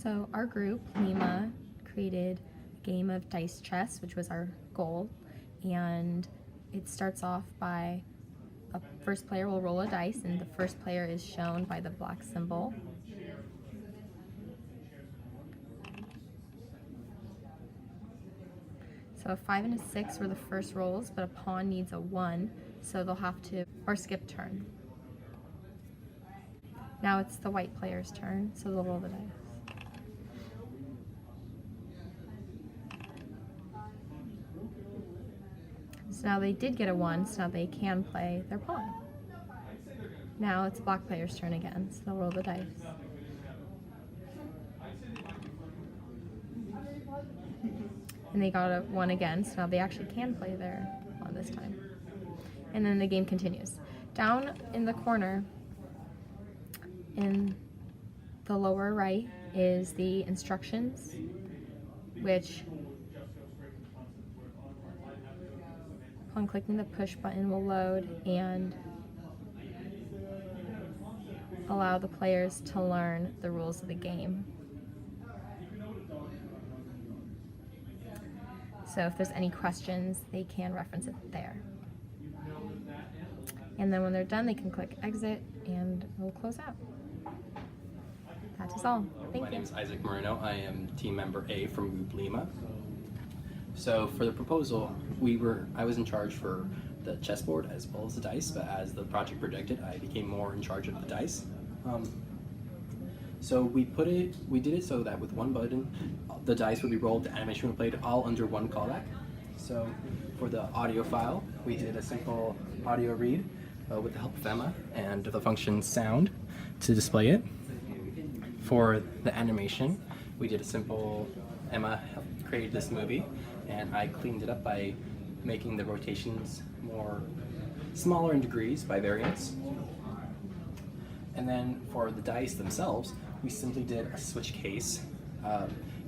So our group, Lima, created a game of dice chess, which was our goal, and it starts off by a first player will roll a dice, and the first player is shown by the black symbol. So a 5 and a 6 were the first rolls, but a pawn needs a 1, so they'll have to, or skip turn. Now it's the white player's turn, so they'll roll the dice. So now they did get a 1, so now they can play their pawn. Now it's the black player's turn again, so they'll roll the dice. And they got a 1 again, so now they actually can play their pawn this time. And then the game continues. Down in the corner, in the lower right, is the instructions, which upon clicking the push button will load and allow the players to learn the rules of the game. So if there's any questions, they can reference it there. And then when they're done, they can click exit and we'll close out. That is all. Thank you. My name is Isaac Moreno. I am team member A from Group Lima. So for the proposal, I was in charge for the chessboard as well as the dice, but as the project projected, I became more in charge of the dice. So we did it so that with one button, the dice would be rolled, the animation would be played all under one callback. So for the audio file, we did a simple audio read with the help of Emma and the function sound to display it. For the animation, we did a simple, Emma created this movie, and I cleaned it up by making the rotations smaller in degrees by variance. And then for the dice themselves, we simply did a switch case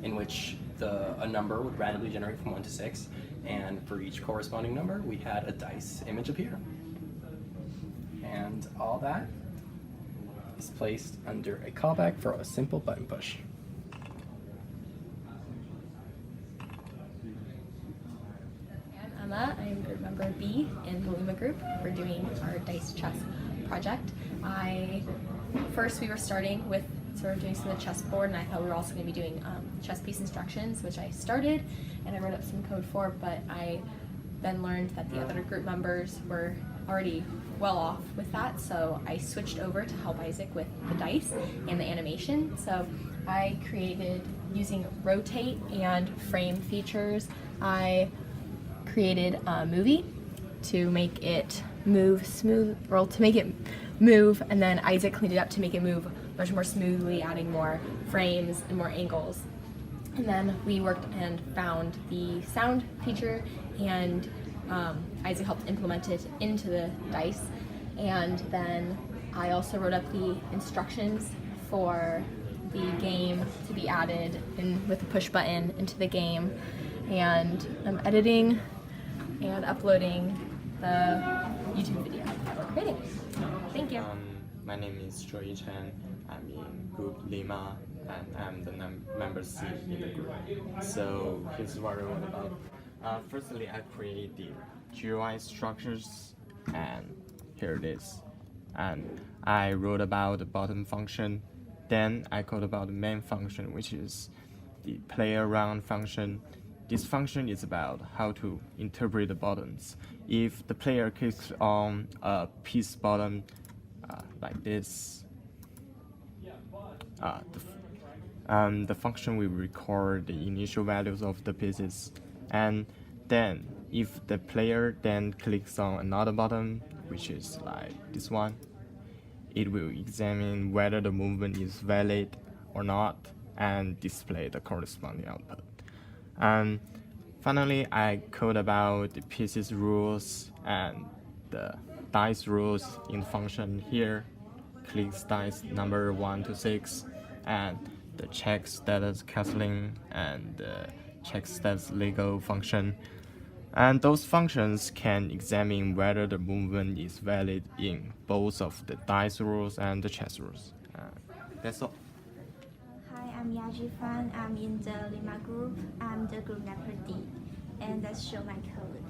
in which a number would randomly generate from 1 to 6, and for each corresponding number, we had a dice image appear. And all that is placed under a callback for a simple button push. I'm Emma. I'm group member B in the Lima group. We're doing our dice chess project. First we were starting with sort of doing some of the chessboard, and I thought we were also going to be doing chess piece instructions, which I started and I wrote up some code for, but I then learned that the other group members were already well off with that, so I switched over to help Isaac with the dice and the animation. So I created, using rotate and frame features, I created a movie to make it move smooth, or to make it move, and then Isaac cleaned it up to make it move much more smoothly, adding more frames and more angles. And then we worked and found the sound feature, and Isaac helped implement it into the dice. And then I also wrote up the instructions for the game to be added with the push button into the game. And I'm editing and uploading the YouTube video that we're creating. Thank you. My name is Zhouyi Chen. I'm in Group Lima, and I'm the member C in the group. So here's what I wrote about. Firstly, I created the GUI structures, and here it is. And I wrote about the bottom function. Then I code about the main function, which is the play around function. This function is about how to interpret the buttons. If the player clicks on a piece button like this, the function will record the initial values of the pieces. And then if the player then clicks on another button, which is like this one, it will examine whether the movement is valid or not and display the corresponding output. And finally, I code about the pieces rules and the dice rules in the function here. Clicks dice number 1 to 6, and the check status castling and the check status Lego function. And those functions can examine whether the movement is valid in both of the dice rules and the chess rules. That's all. Hi, I'm I'm Yazhi fan. I'm in the Lima group. I'm the group member D. And let's show my code.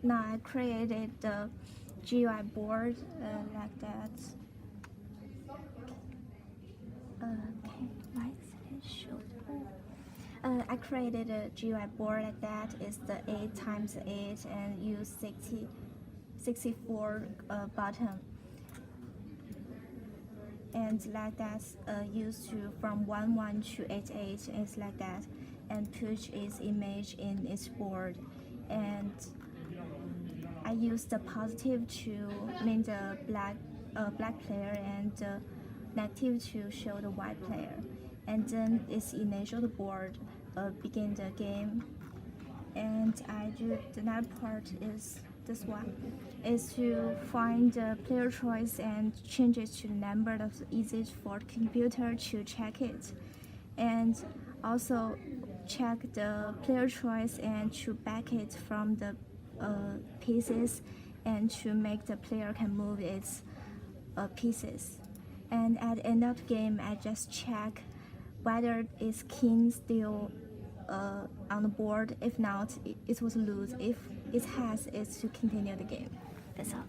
Now I created the GUI board like that. Okay, why is it showed? I created a GUI board like that. It's the 8x8 and use 64 button. And like that, used to from 11 to 88 is like that, and push its image in its board. And I use the positive to mean the black player and the negative to show the white player. And then it's initial the board, begin the game. And I do the next part is this one, is to find the player choice and change it to the number that's easy for the computer to check it. And also check the player choice and to back it from the pieces and to make the player can move its pieces. And at the end of the game, I just check whether it's king still on the board. If not, it was lose. If it has, it's to continue the game. That's all.